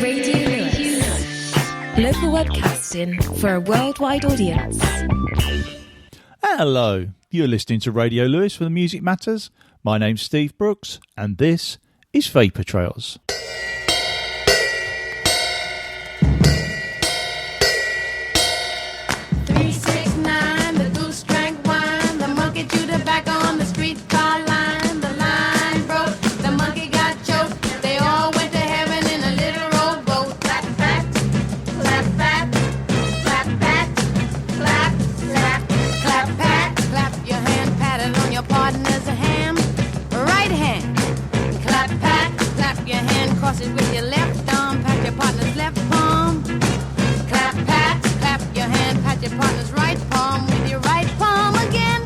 Radio Lewis. Local webcasting for a worldwide audience. Hello, you're listening to Radio Lewis for the Music Matters. My name's Steve Brooks, and this is Vapour Trails. With your left arm, pat your partner's left palm. Clap, pat, clap your hand, pat your partner's right palm with your right palm again.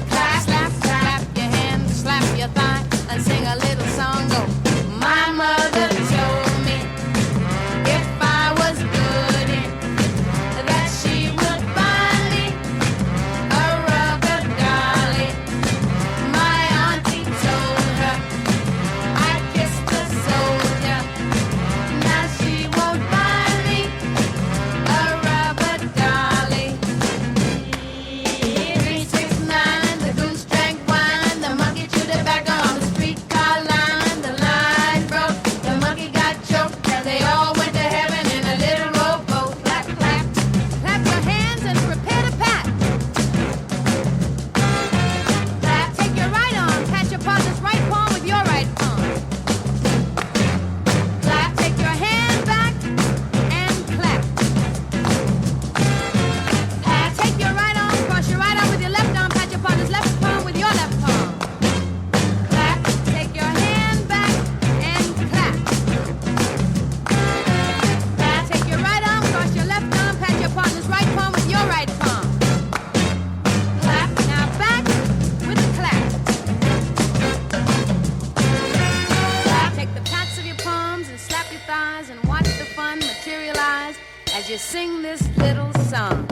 Clap, slap, slap your hand, slap your thigh, and sing a little song. Go. My mother told me if I was good, that she would buy me a rubber dolly. My auntie told her I kissed the soldier. Now she won't buy me a rubber dolly. 369, the goose drank wine, the monkey chewed tobacco on the streetcar line. The line broke, the monkey got choked, and they all went to heaven in a little rowboat. Clap, clap, clap your hands and prepare to pat. Clap, take your right arm, pat your partner's right palm with your right palm. Clap, take your hand back and clap. Pat, take your right arm, cross your right arm with your left arm, pat your partner's left palm with your left palm. Clap, take your hand back and clap. Pat, take your right arm, cross your left arm, pat your partner's right palm with your right palm. Clap, now back with the clap. Clap, take the pats of your palms and slap your thighs and watch the fun materialize as you sing this little song.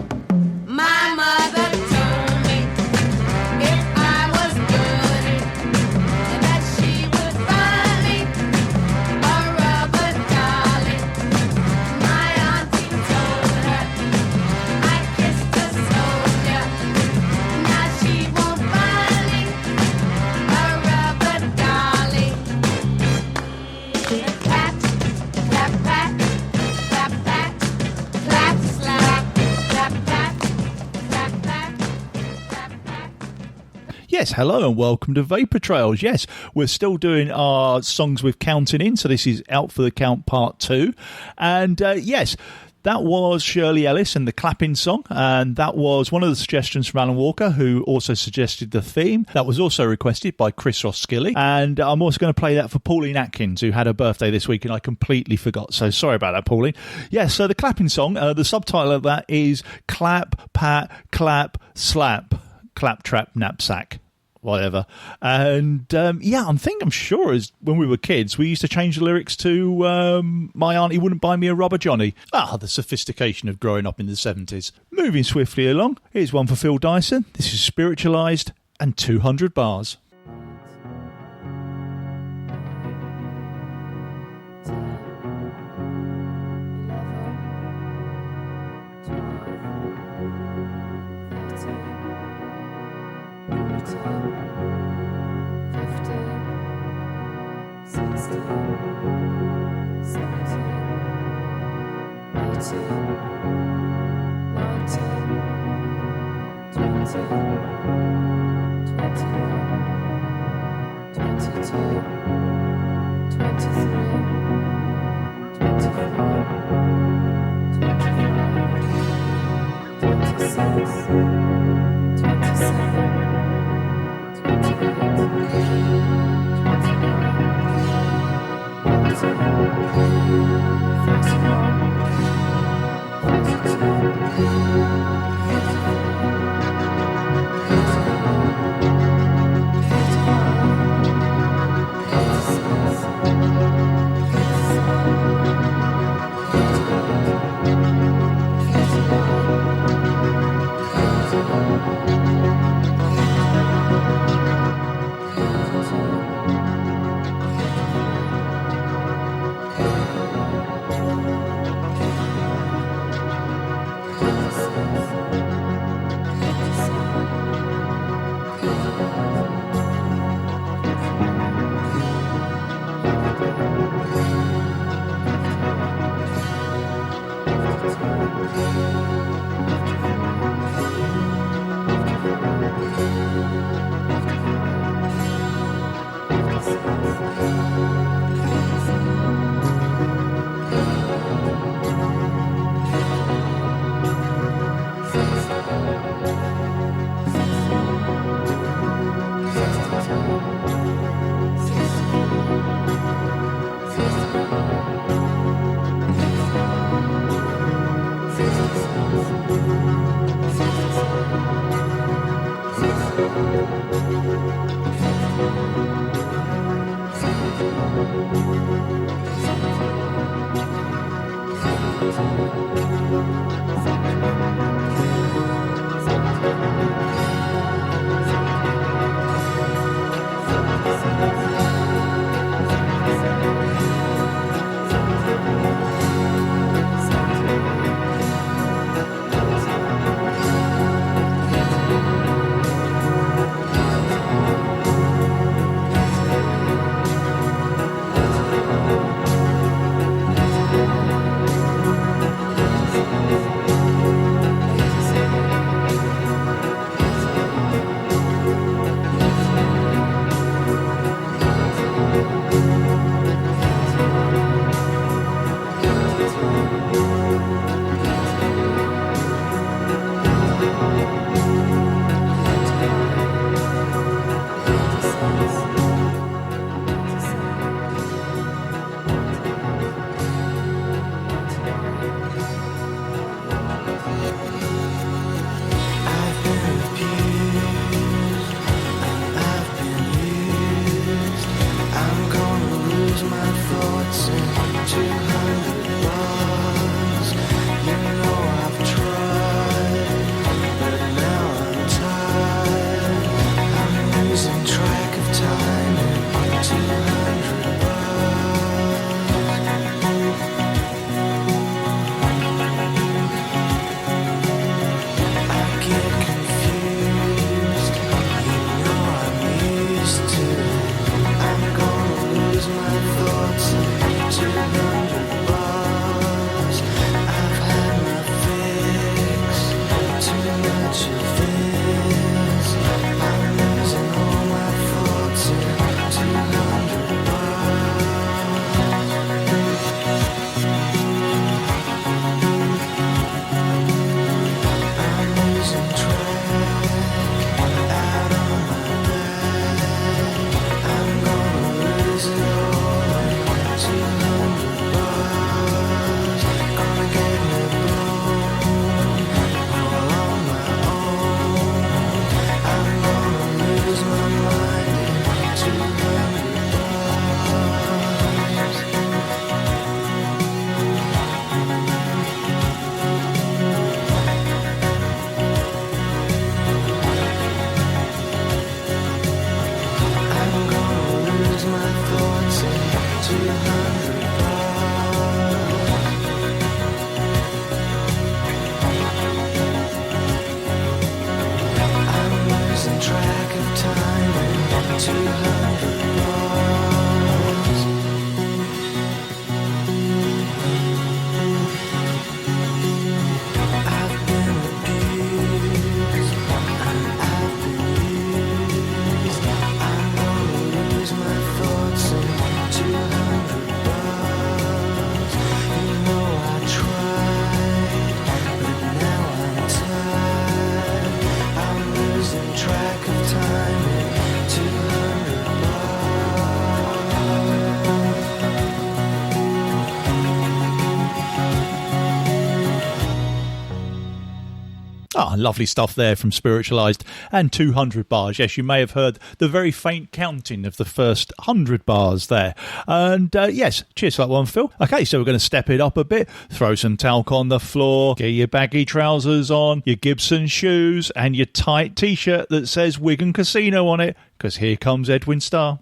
My mother told me if I was good, that she would buy me a rubber dolly. My auntie told her I kissed the soldier. Now she won't buy me a rubber dolly. Pat, clap, pat, clap, pat, clap, slap, clap, pat, clap, pat, clap, pat. Yes, hello and welcome to Vapour Trails. Yes, we're still doing our songs with counting in, so this is Out for the Count Part 2. And yes, that was Shirley Ellis and the clapping song, and that was one of the suggestions from Alan Walker, who also suggested the theme. That was also requested by Chris Roskilly, and I'm also going to play that for Pauline Atkins, who had her birthday this week, and I completely forgot, so sorry about that, Pauline. Yes, so the clapping song, the subtitle of that is Clap, Pat, Clap, Slap, Clap, Trap, Knapsack. Whatever. And yeah, I'm sure as when we were kids, we used to change the lyrics to My Auntie Wouldn't Buy Me a Rubber Johnny. The sophistication of growing up in the 70s. Moving swiftly along, here's one for Phil Dyson. This is Spiritualised and 200 Bars. 26 Lovely stuff there from Spiritualized and 200 bars. Yes, you may have heard the very faint counting of the first 100 bars there. And yes, cheers for that one, Phil. Okay, so we're going to step it up a bit. Throw some talc on the floor, get your baggy trousers on, your Gibson shoes, and your tight t-shirt that says Wigan Casino on it, because here comes Edwin Starr.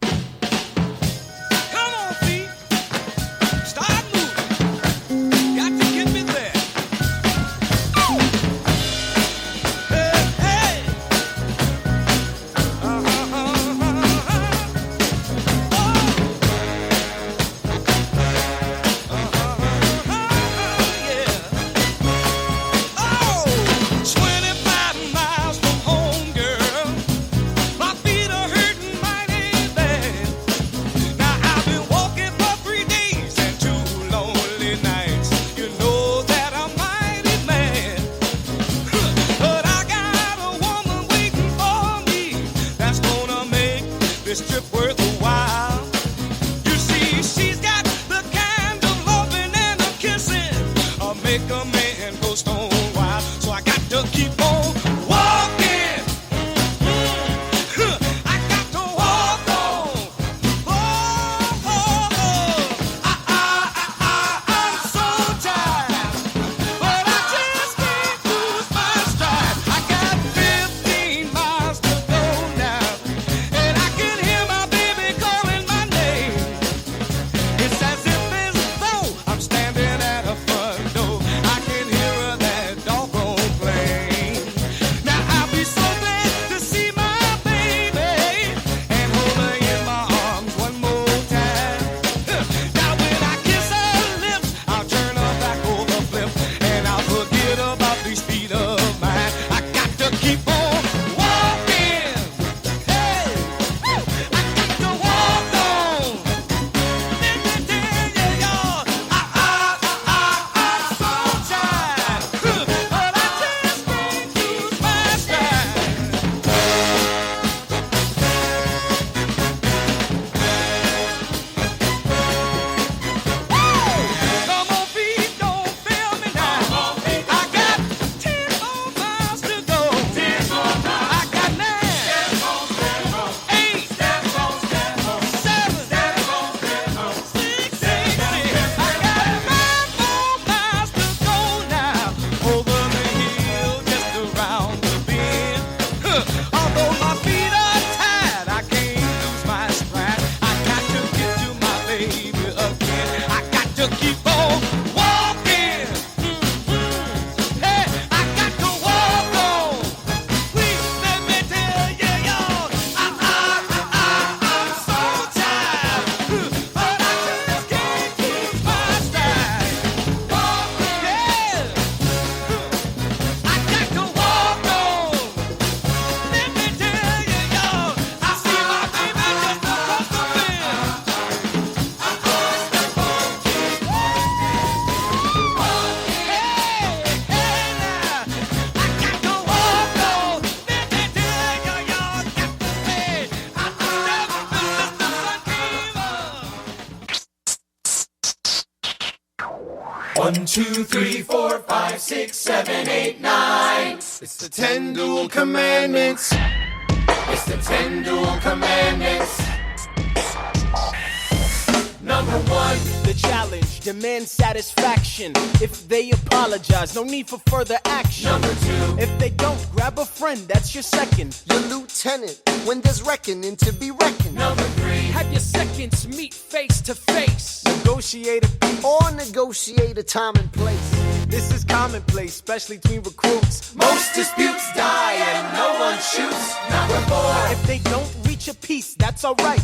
Miles from home, girl. My feet are hurting mighty bad. to keep on walking. Hey, I got to walk on. Please let me tell you, y'all, I'm so tired, but I just can't keep my stride. Walking, yeah. I got to walk on. Let me tell you, y'all, I see my baby just across the field. One, two, three, four, five, six, seven, eight, nine. It's the 10 dual commandments. It's the 10 dual commandments. Number one, The challenge demands satisfaction. If they apologize, no need for further action. number two, If they don't, grab a friend, that's your second. Your lieutenant, when there's reckoning to be reckoned. number three, Have your seconds meet face to face. Negotiate a peace. Or negotiate a time and place. This is commonplace, especially between recruits. most disputes die and no one shoots. Number four, If they don't reach a peace, that's alright.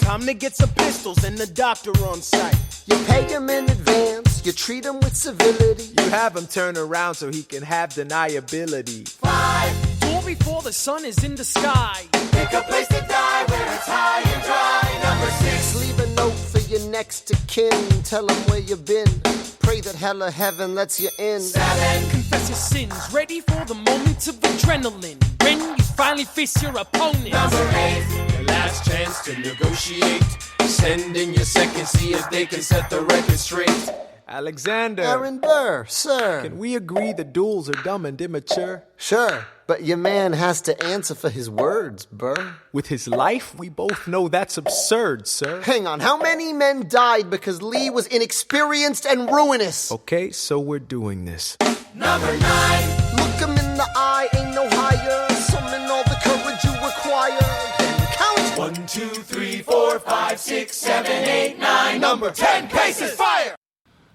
Time to get some pistols and the doctor on site. You pay him in advance, you treat him with civility. You have him turn around so he can have deniability. five, Duel before the sun is in the sky. pick a place to die where it's high and dry. Number six, Leave a note for your next of kin, tell him where you've been. Pray that hell or heaven lets you in. seven, Confess your sins, ready for the moments of adrenaline. When you finally face your opponent. number eight, Your last chance to negotiate. Send in your second, see if they can set the record straight. Alexander, Aaron Burr, sir. can we agree the duels are dumb and immature? Sure, but your man has to answer for his words, Burr. With his life, we both know that's absurd, sir. Hang on, how many men died because Lee was inexperienced and ruinous? Okay, so we're doing this. number nine, Look him in the eye, ain't no higher. Summon all the courage you require. Then count. 1, 2, 3, 4, 5, 6, 7, 8, 9. Number 10, paces, fire!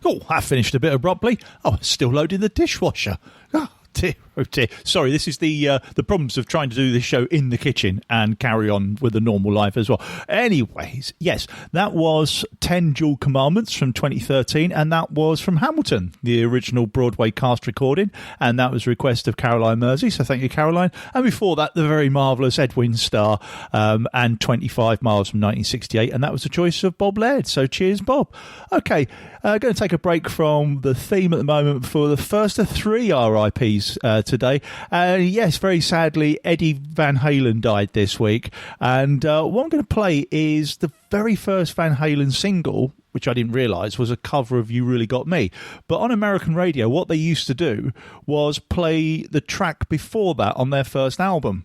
Oh, I finished a bit abruptly. I was still loading the dishwasher. Oh dear, oh dear. Sorry, this is the problems of trying to do this show in the kitchen and carry on with a normal life as well. Anyways, yes, that was 10 Dual Commandments from 2013, and that was from Hamilton, the original Broadway cast recording, and that was a request of Caroline Mersey, so thank you, Caroline. And before that, the very marvellous Edwin Starr and 25 Miles from 1968, and that was the choice of Bob Laird, so cheers, Bob. Okay, going to take a break from the theme at the moment for the first of 3 RIPs today. Yes, very sadly, Eddie Van Halen died this week. And what I'm going to play is the very first Van Halen single, which I didn't realise was a cover of You Really Got Me. But on American radio, what they used to do was play the track before that on their first album.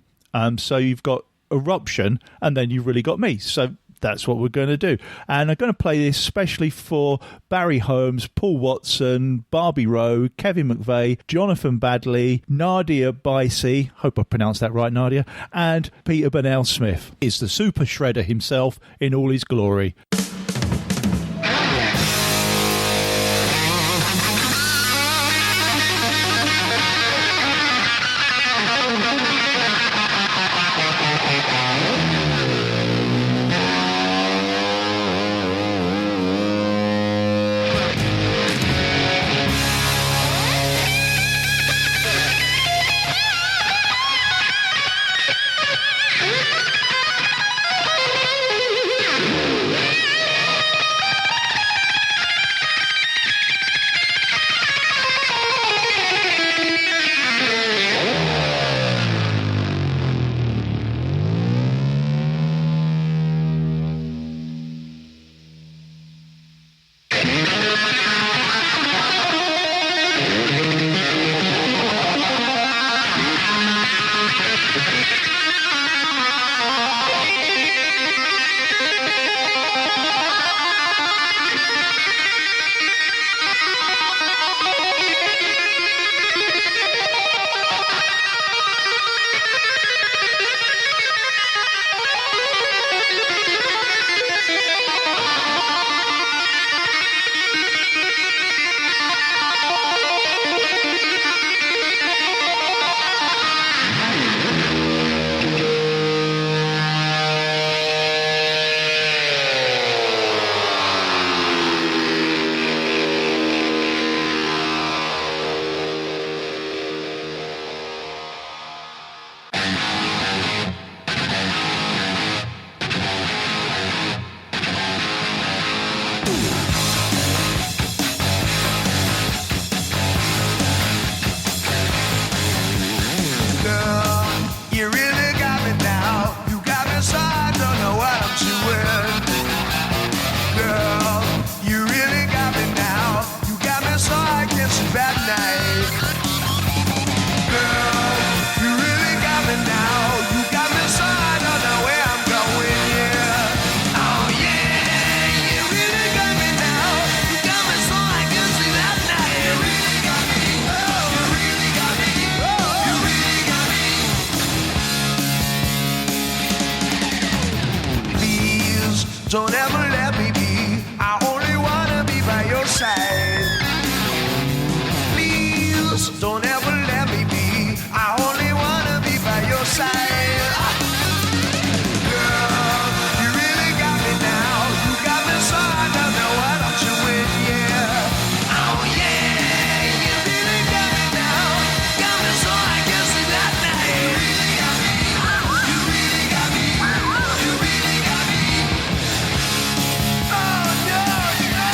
So you've got Eruption and then You Really Got Me. So that's what we're going to do. And I'm going to play this especially for Barry Holmes, Paul Watson, Barbie Rowe, Kevin McVeigh, Jonathan Badley, Nadia Bicey, hope I pronounced that right, Nadia, and Peter Burnell Smith. Is the Super Shredder himself in all his glory. don't ever let me be. I only wanna be by your side. Please, don't ever let me be. I only wanna be by your side. Girl, you really got me now. You got me so I don't know what I'm doing, yeah. Oh yeah, you really got me now. Got me so I can see that night. You really got me. You really got me. You really got me. Oh no, no.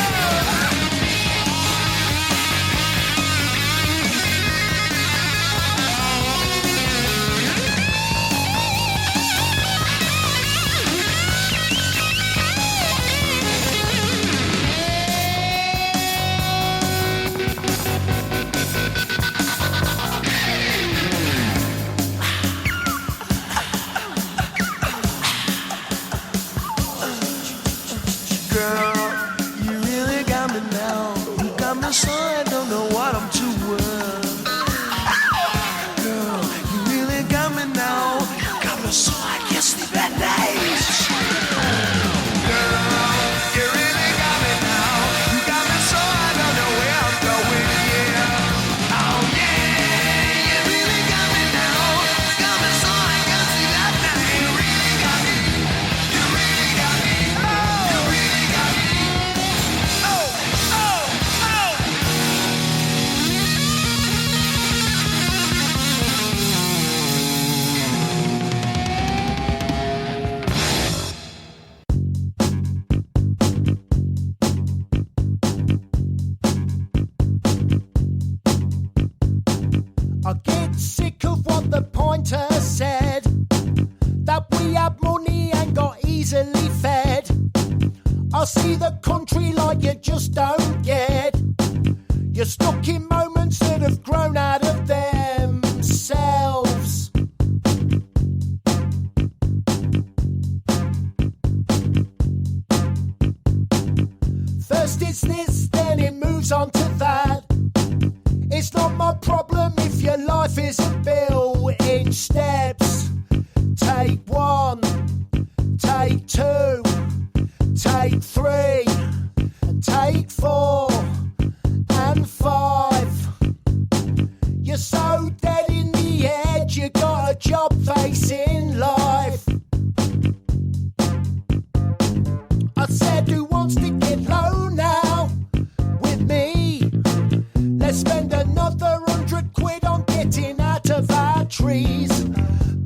Girl, you really got me now. You got me so I don't know what I'm doing. Girl, you really got me now. You got me so I can't sleep at night. Girl, you really got me now. You got me so I don't know where I'm going, yeah. Oh yeah, you really got me now. You got me so I can't sleep at night. You really got me. You really got me. You really got me. Oh, oh, oh. I get sick of what the pointer said, that we have money and got easily fed. I see the country like you just don't get. You're stuck in moments that have grown out of themselves. First it's this, then it moves on to that. It's not my problem if your life isn't built in steps. Take one, take two, take three, take four and five. You're so dead in the head, you got a job facing life. I said, who wants to get low now with me? Let's spend another £100 on getting out of our trees.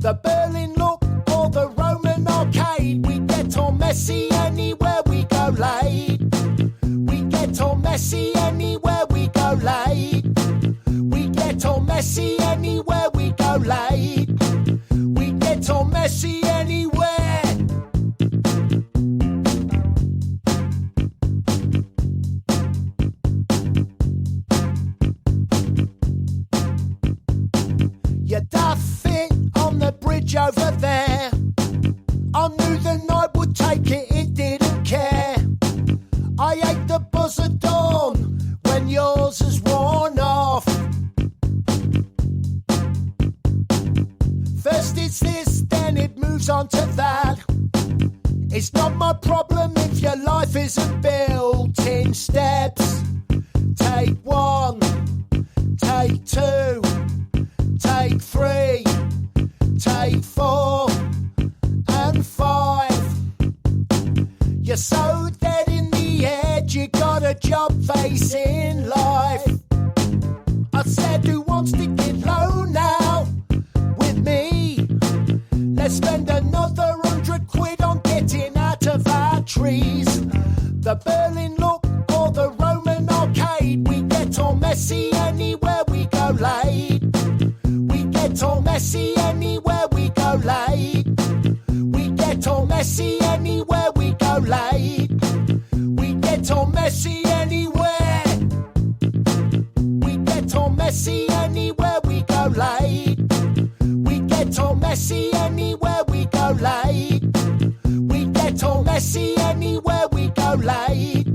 The Berlin look or the Roman arcade. We get on messy anywhere we go late. We get on messy anywhere we go late. We get on messy anywhere we go late. We get on messy anywhere. You duff it on the bridge over there. I knew the night would take it, it didn't care. I ate the buzz at dawn when yours has worn off. First it's this, then it moves on to that. It's not my problem if your life isn't built in steps. Take one, take two, take three, take four and five. You're so dead in the head, you got a job facing life. I said, who wants to get low now with me? Let's spend another £100 on getting out of our trees. The Berlin look or the Roman arcade. We get on messy anywhere we go late. We get on messy anywhere we go late. We get on messy anywhere we go late. We get on messy anywhere. We get on messy anywhere we go late. We get on messy anywhere we go late. We get on messy anywhere we go late.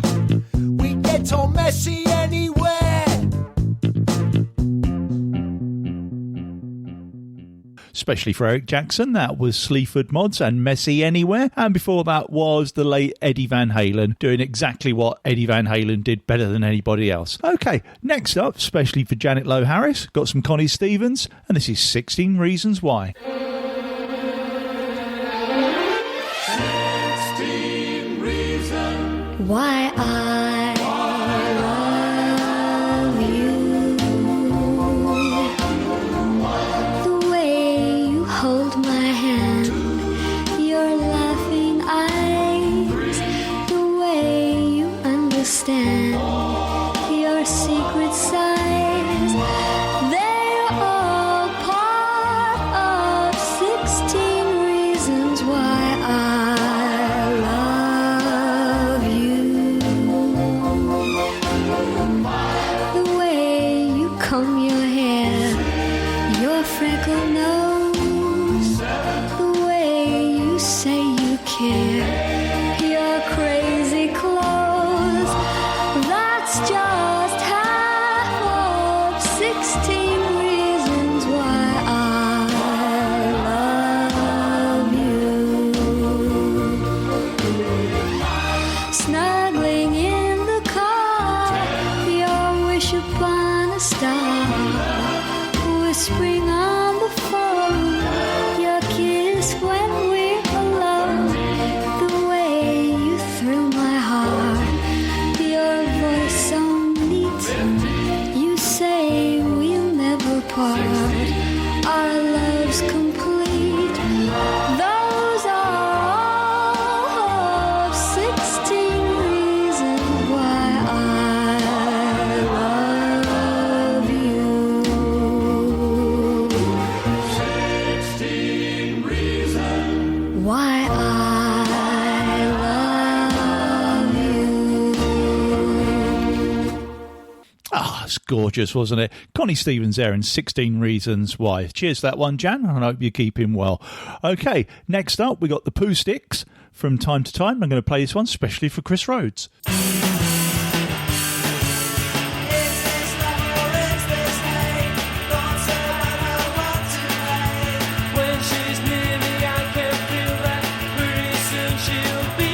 We get on messy anywhere. especially for Eric Jackson. That was Sleaford Mods and Messy Anywhere. And before that was the late Eddie Van Halen, doing exactly what Eddie Van Halen did better than anybody else. Okay, next up, especially for Janet Lowe Harris, got some Connie Stevens, and this is 16 Reasons Why. 16 reasons Why I love you. The way you hold my hand, your laughing eyes, the way you understand your secret sighs, they're all part of 16 reasons why I love you. The way you comb your hair, your freckled nose, the way you say you care, your crazy clothes, that's just half of 16 reasons why I love you. Snuggling in the car, your wish upon a star, whispering on the phone, your kiss when we're alone, the way you thrill my heart, your voice so neat, you say we'll never part, our love's complete. Those are all of 16 reasons why I love you. 16 reasons Why I love you. Ah, it's gorgeous, wasn't it? Connie Stevens there in 16 Reasons Why. Cheers to that one, Jan. I hope you're keeping well. Okay, next up, we got the Pooh Sticks from Time to Time. I'm going to play this one specially for Chris Rhodes. When she's near me, I can feel that pretty soon she'll be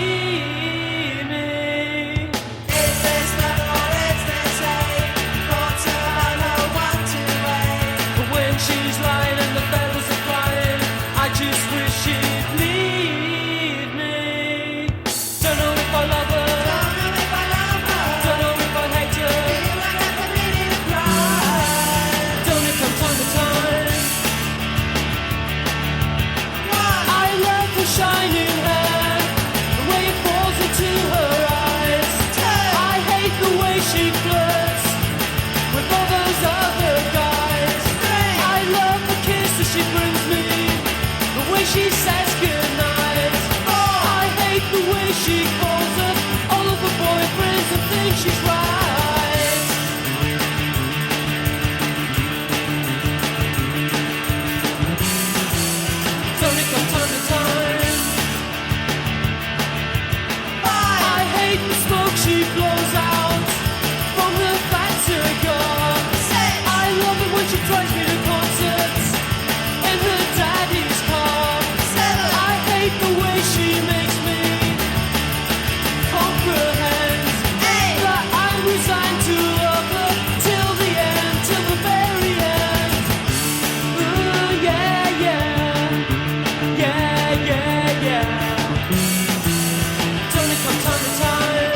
me. Is this love or is this hate? Thoughts I know what to wait. But when she's lying and the feathers are flying, I just wish she'd leave me. Don't know if I love her. Don't know if I hate her. Don't it come time to time? I love her shining hair, the way it falls into her eyes. I hate the way she flirts with all those other guys. I love the kisses she brings me, the way she says goodnight. I hate the way she calls up all of her boyfriends and thinks she's right. Don't it come time to time? I hate the smoke she blows out from her fat cigar. I love it when she drives me to concerts in her daddy's car. I hate the way she makes me comprehend that I'm resigned to love her till the end, till the very end. Ooh, yeah, yeah. Yeah, yeah, yeah. Don't it come time to time?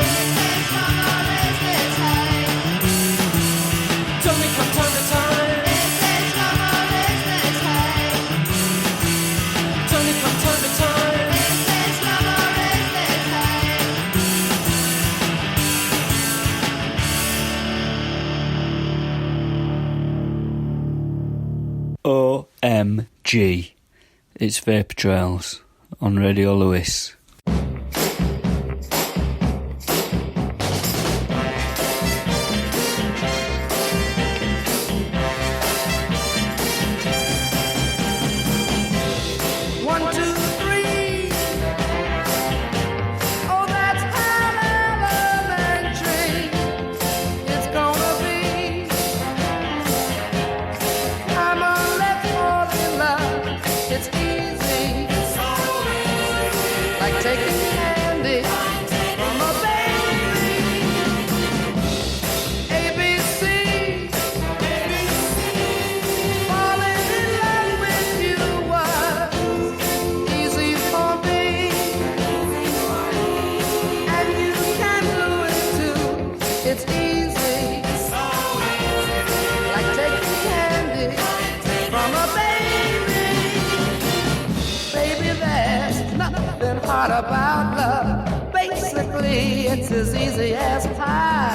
Don't it come time to time? Don't it come time to time? OMG. It's Vapour Trails on Radio Lewis. One, two, three. Oh, that's elementary. It's gonna be. I'm a let's fall in love. as easy as pie.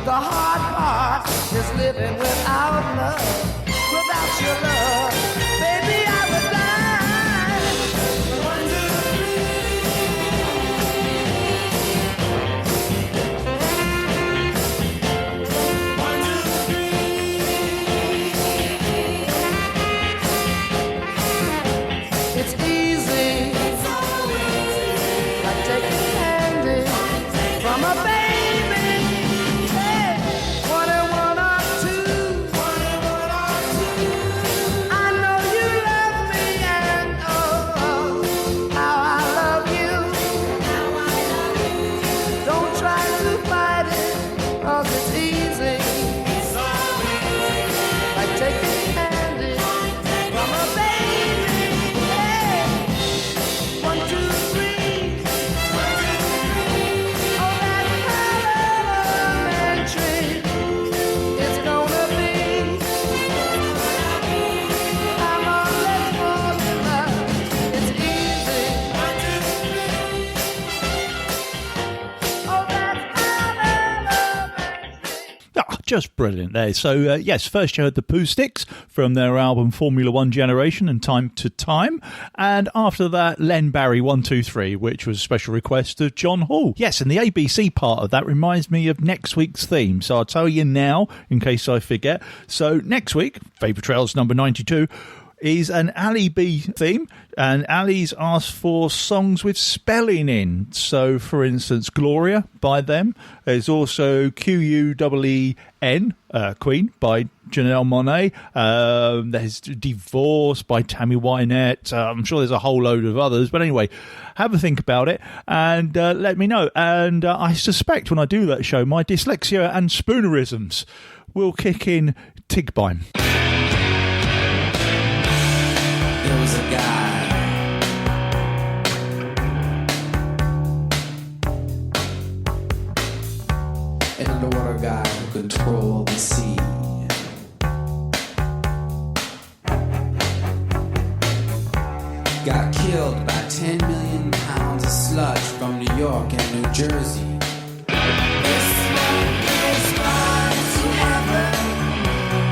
The hard part is living without love. Without your love, baby, I would die. 1, 2, 3. It's easy. Like taking candy from a baby. Hey, 1 and 1 are 2. I know you love me, and oh, how I love you. Don't try to fight it, 'cause it's easy. Like taking candy from a baby. Hey, 1, 2, 3. Oh, that's elementary. It's gonna be. I'm on let's fall in love. It's easy. 1, 2, 3. Oh, that's elementary. Ah, just brilliant there. So, yes, first you heard the Pooh Sticks from their album Formula One Generation and Time to Time. And after that, Len Barry 1, 2, 3, which was a special request of John Hall. Yes, and the ABC part of that reminds me of next week's theme. So I'll tell you now, in case I forget. So next week, Vapour Trails number 92, is an Ali B theme, and Ali's asked for songs with spelling in. So, for instance, Gloria by them. There's also Queen, Queen by Janelle Monáe. There's Divorce by Tammy Wynette. I'm sure there's a whole load of others. But anyway, have a think about it and let me know. And I suspect when I do that show, my dyslexia and spoonerisms will kick in Tigbine. There was a guy an underwater guy who controlled the sea. Got killed by 10 million pounds of sludge from New York and New Jersey. This one is gone to heaven.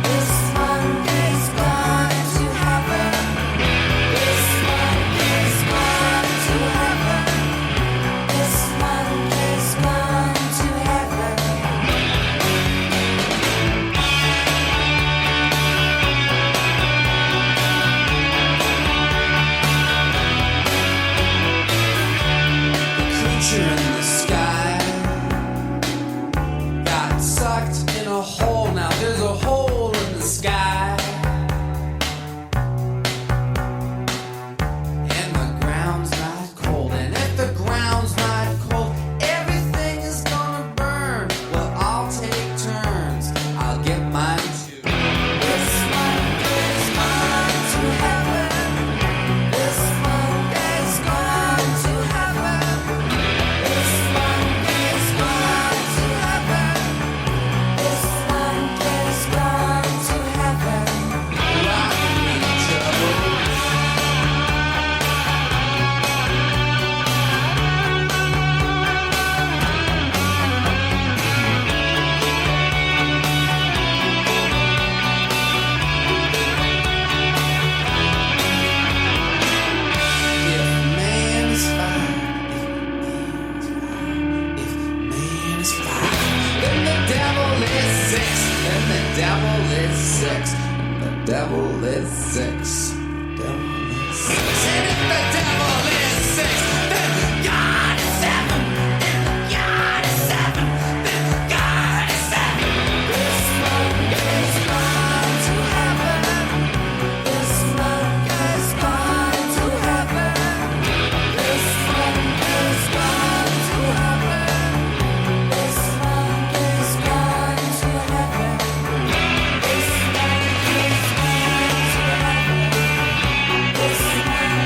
This one is gone to heaven. This one is gone to heaven. This one is gone to heaven. The creature in the sky got sucked in a hole. Now there's a hole in the sky. And the ground's not cold. And if the ground's not cold, everything is gonna burn. Well, I'll take turns. I'll get mine too. This one is gone to heaven. This one is gone to heaven. This one is gone to heaven. This one is gone to heaven. Rocking each other. If man is fire, if man is fire, then the devil is six, then the devil is six, and the devil is six, devil is six. And if the devil is six, then God is seven, and God is seven, then God is seven. This one is gone to heaven. This one is gone to heaven. This one is gone to heaven. This one is gone to heaven. This one is gone to heaven. This one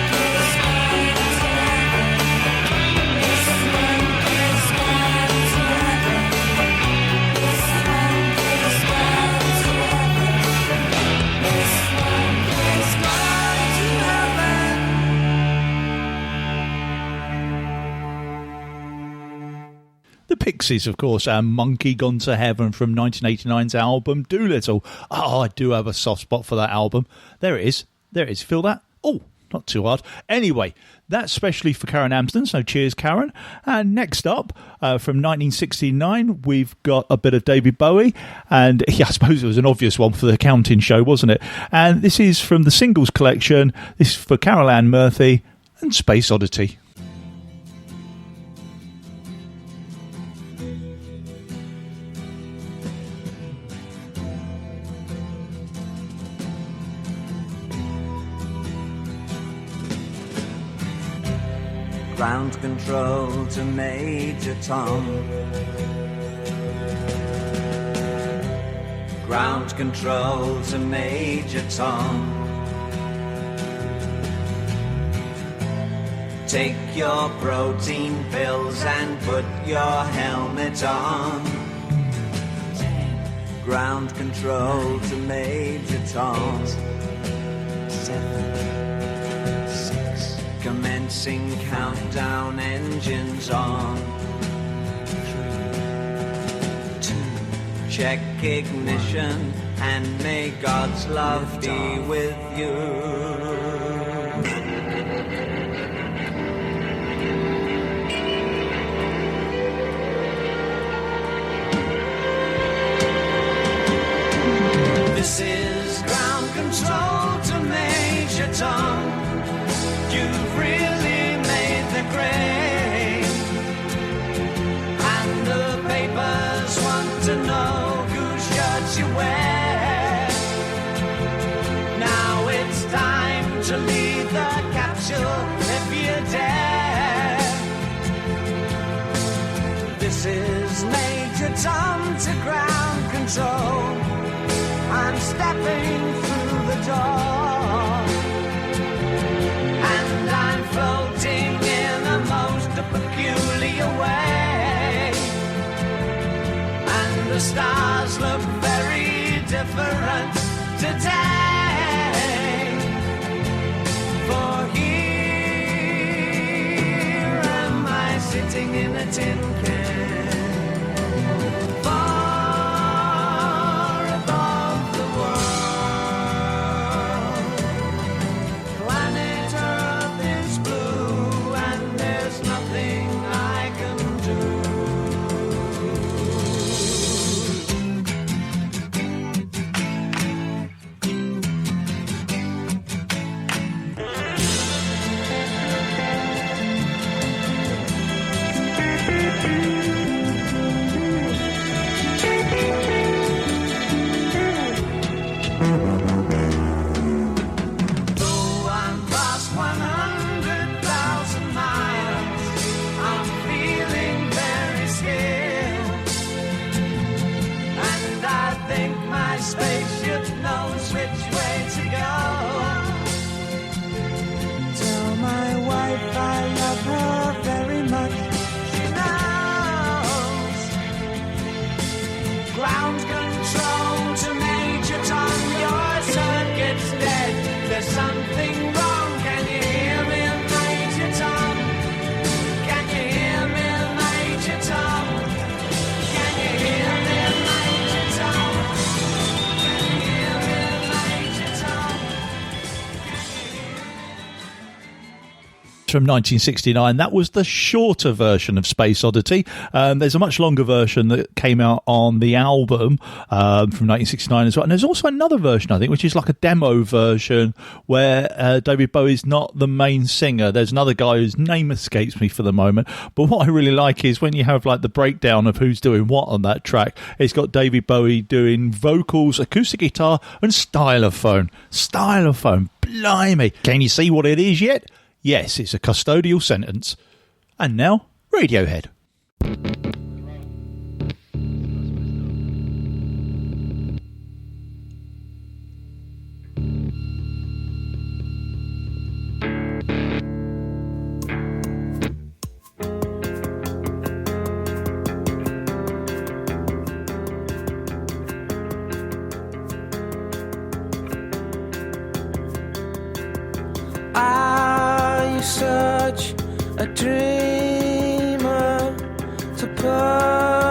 60s, of course, and Monkey Gone to Heaven from 1989's album Doolittle. Oh, I do have a soft spot for that album. There it is. There it is. Feel that? Oh, not too hard. Anyway, that's specially for Karen Amsden, so cheers, Karen. And next up, from 1969, we've got a bit of David Bowie. And yeah, I suppose it was an obvious one for the counting show, wasn't it? And this is from the singles collection. This is for Carol Ann Murphy and Space Oddity. Ground control to Major Tom. Ground control to Major Tom. Take your protein pills and put your helmet on. Ground control to Major Tom. 7, 6. Commencing countdown, engines on. 3, 2. Check ignition and may God's love be with you. This is ground control to Major Tom. You've really made the grade, and the papers want to know whose shirts you wear. Now it's time to leave the capsule if you dare. This is Major Tom to ground control. I'm stepping through the door, and I'm floating in a most peculiar way, and the stars look very different today. For here am I sitting in a tin can. Spaceship knows which way to go. Tell my wife I love her very much. She knows. Ground control to Major Tom. Your circuit's dead. There's something wrong. Can you hear me, Major Tom? Can you hear me, Major Tom? Can you hear me, Major Tom? From 1969. That was the shorter version of Space Oddity. There's a much longer version that came out on the album from 1969 as well. And there's also another version, I think, which is like a demo version where David Bowie's not the main singer. There's another guy whose name escapes me for the moment. But what I really like is when you have like the breakdown of who's doing what on that track, it's got David Bowie doing vocals, acoustic guitar, and stylophone. Stylophone. Blimey. Can you see what it is yet? Yes, it's a custodial sentence. And now, Radiohead. Such a dreamer to put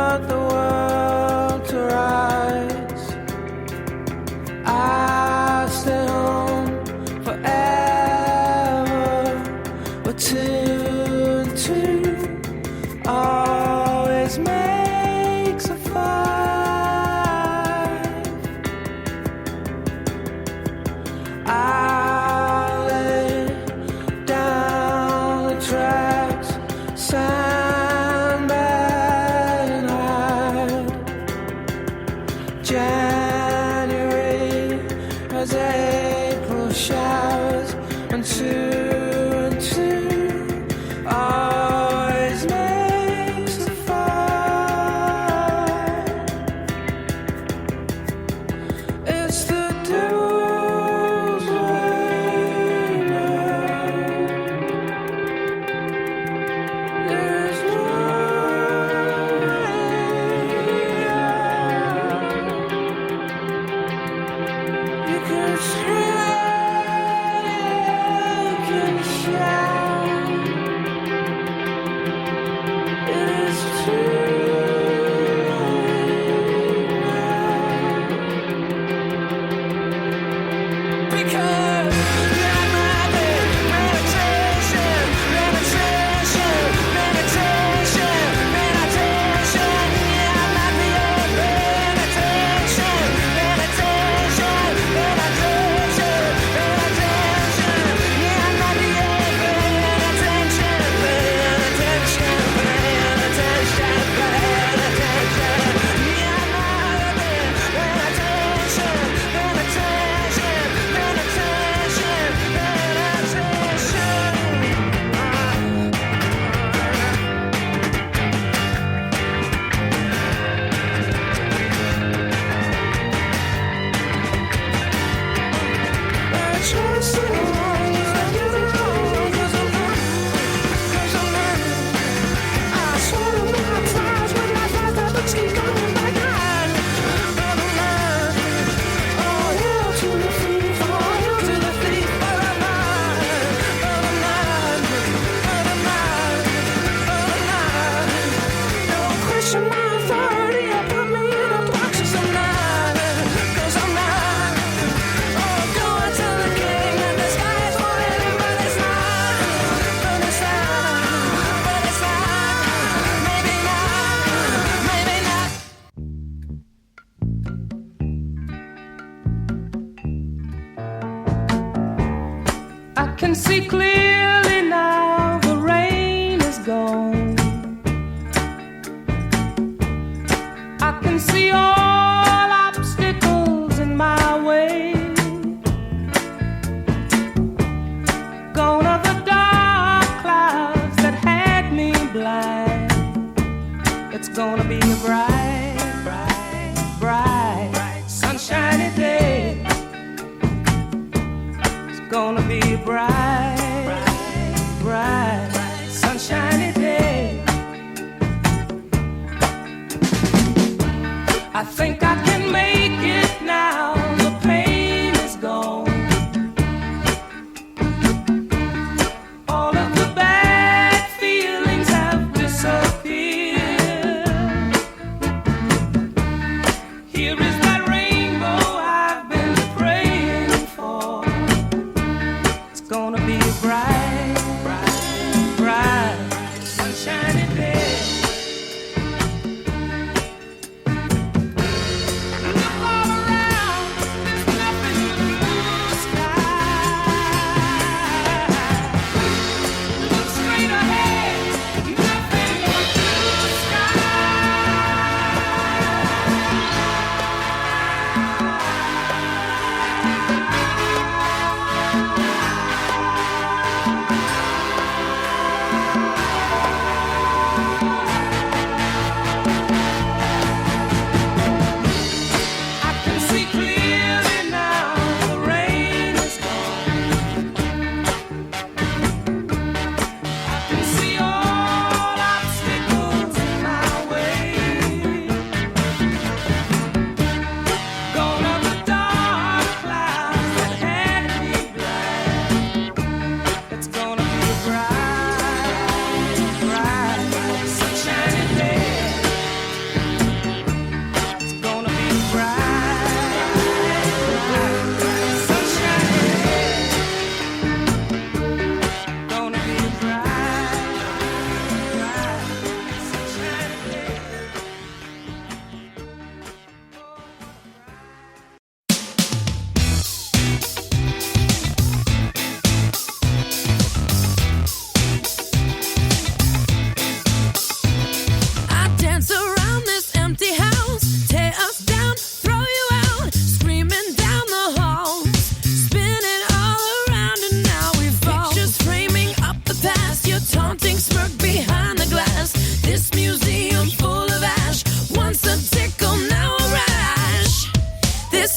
January as April showers, and two always makes a fire. It's the devil's way now. There's no way out. You can scream, you can shout. It is too late now. Because that might be meditation, meditation, meditation, meditation. Yeah, I might be your meditation, meditation, meditation, meditation. Yeah, I might be your meditation, meditation, meditation, meditation. Yeah, I might be meditation, meditation, meditation, question my authority, or put me in a box or something. 'Cause I'm not going to the king, and the sky is falling, but it's not, but it's not, but it's not, maybe not. I can see clearly now, the rain is gone. I can see all obstacles in my way. Gone are the dark clouds that had me blind. It's gonna be a bright, bright, bright, sunshiny day. It's gonna be a bright, bright, sunshiny day. I think I can make it now. The pain is gone. All of the bad feelings have disappeared. Here is that rainbow I've been praying for. It's gonna be a bright, bright, bright, sunshiny day. Look all around.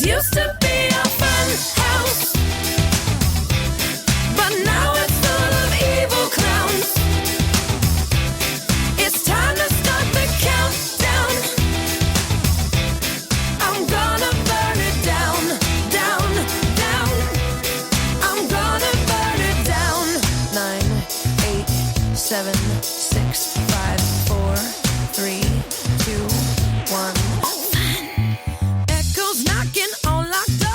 used to be a fun house, but now it's full of evil clowns. It's time to start the countdown. I'm gonna burn it down, down, down. I'm gonna burn it down. 9, 8, 7, 6, 5, 4, 3, 2, 1. Echoes knocking on locked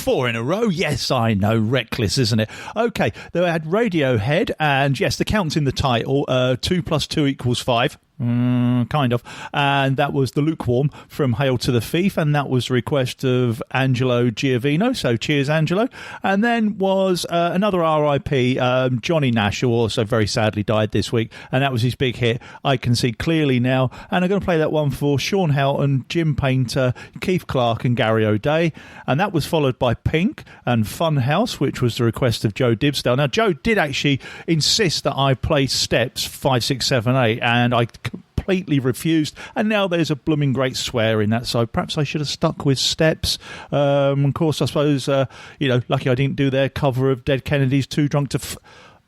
4 in a row. Yes, I know. Reckless, isn't it? Okay, they had Radiohead, and yes, the count's in the title. 2 + 2 = 5. Kind of. And that was The Lukewarm from Hail to the Thief, and that was the request of Angelo Giovino, so cheers, Angelo. And then was another RIP, Johnny Nash, who also very sadly died this week, and that was his big hit, I Can See Clearly Now. And I'm going to play that one for Sean Houghton, Jim Painter, Keith Clark and Gary O'Day. And that was followed by Pink and Funhouse, which was the request of Joe Dibsdale. Now, Joe did actually insist that I play Steps 5, 6, 7, 8, and I completely refused, and now there's a blooming great swear in that, so perhaps I should have stuck with Steps. Of course, I suppose, lucky I didn't do their cover of Dead Kennedys, Too Drunk to...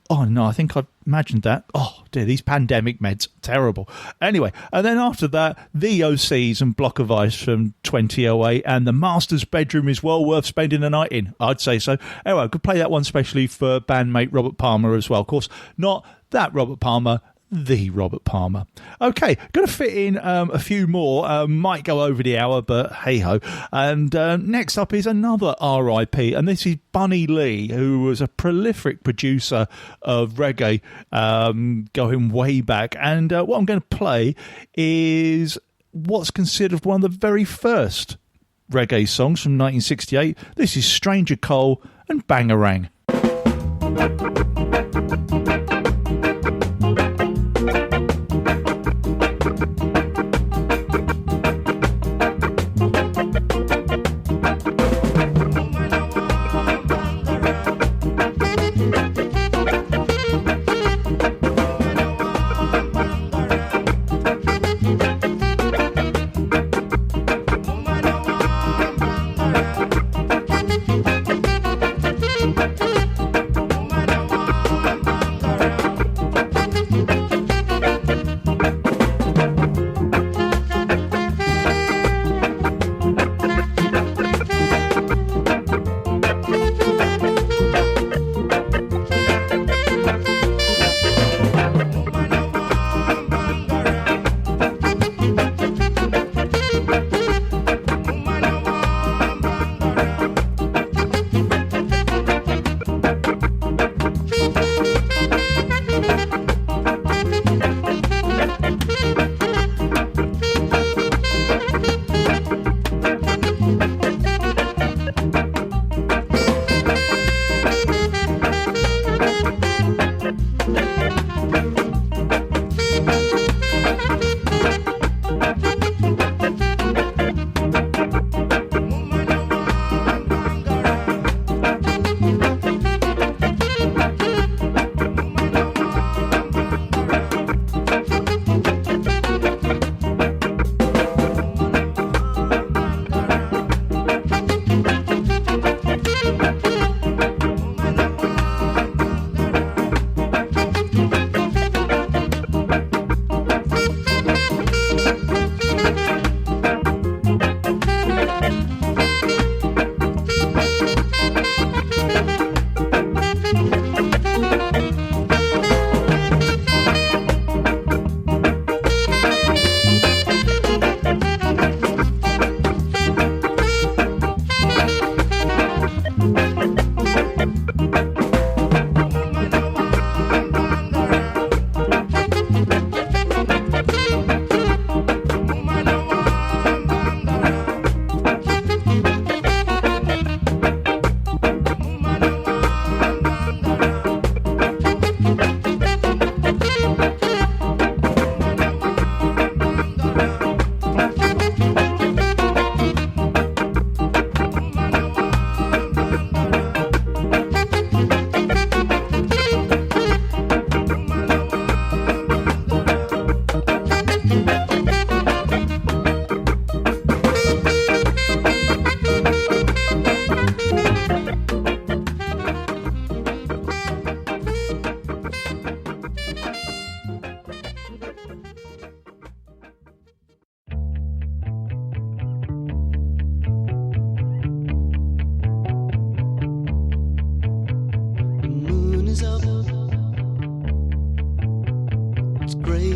Oh, no, I think I imagined that. Oh, dear, these pandemic meds. Terrible. Anyway, and then after that, the OCs and Block of Ice from 2008, and the Master's Bedroom is well worth spending a night in. I'd say so. Anyway, I could play that one especially for bandmate Robert Palmer as well. Of course, not that Robert Palmer, the Robert Palmer. Okay, going to fit in a few more. Might go over the hour, but hey-ho. And next up is another RIP, and this is Bunny Lee, who was a prolific producer of reggae going way back. And what I'm going to play is what's considered one of the very first reggae songs from 1968. This is Stranger Cole and Bangarang.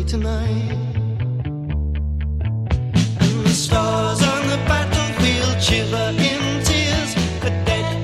tonight. And the stars on the battlefield shiver in tears. A dead